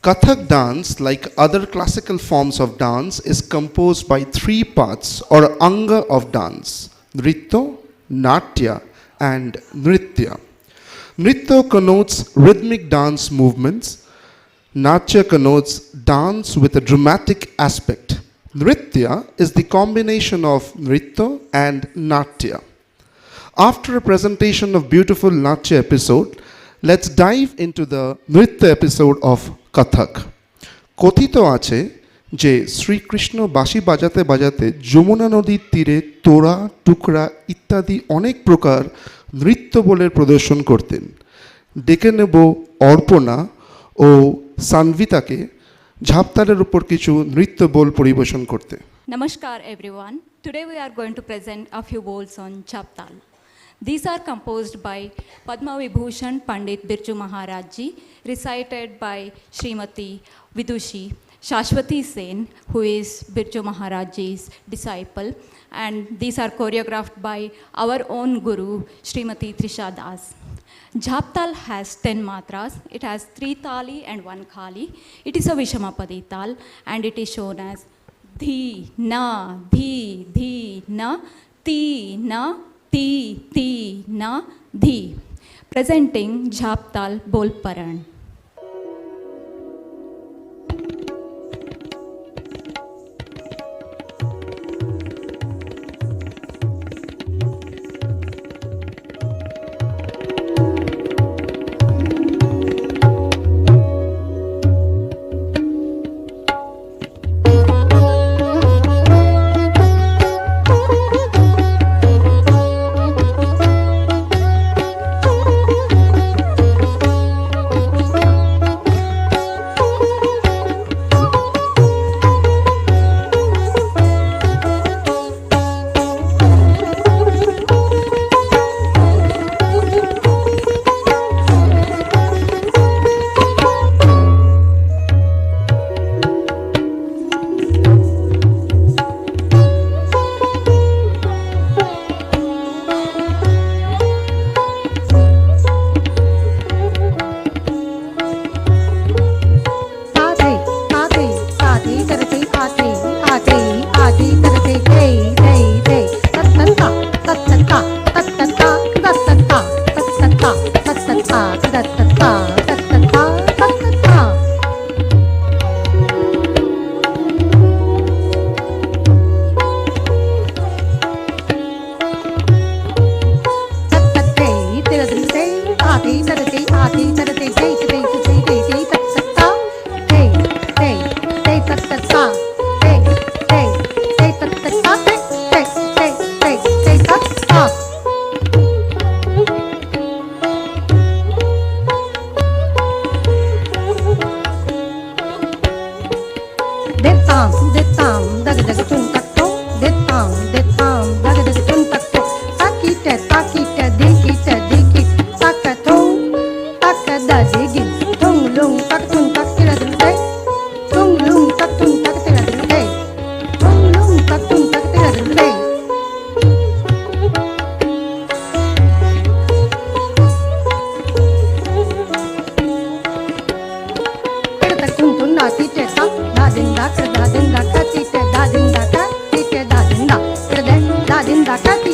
Kathak dance, like other classical forms of dance, is composed by three parts or anga of dance: Nritya, Natya, and Nritya. Nritya connotes rhythmic dance movements. Natya connotes dance with a dramatic aspect. Nritya is the combination of Nritya and Natya. After a presentation of beautiful Natya episode, let's dive into the Nritya episode of Kathak. কথিত আছে যে শ্রীকৃষ্ণ বাঁশি বাজাতে বাজাতে যমুনা নদীর তীরে তোড়া টুকরা ইত্যাদি অনেক প্রকার নৃত্য বলের প্রদর্শন করতেন। ডেকে নেব অর্পণা ও সানভিতাকে ঝাপতালের উপর কিছু নৃত্য বোল পরিবেশন করতে। Namaskar everyone. Today we are going to present a few bowls on Chaptal. These are composed by Padma Vibhushan Pandit Birju Maharaj Ji, recited by Srimati Vidushi Shashwati Sen, who is Birju Maharaj Ji's disciple, and these are choreographed by our own Guru, Srimati Trisha Das. Jhaptal has 10 matras. It has 3 tali and 1 khali. It is a Vishamapadi tal, and it is shown as dhi na, ti na, ti na, dhi. Presenting Jhaptal Bol Paran. da din da ka ti te da din da ka ti te da din da din da ka ti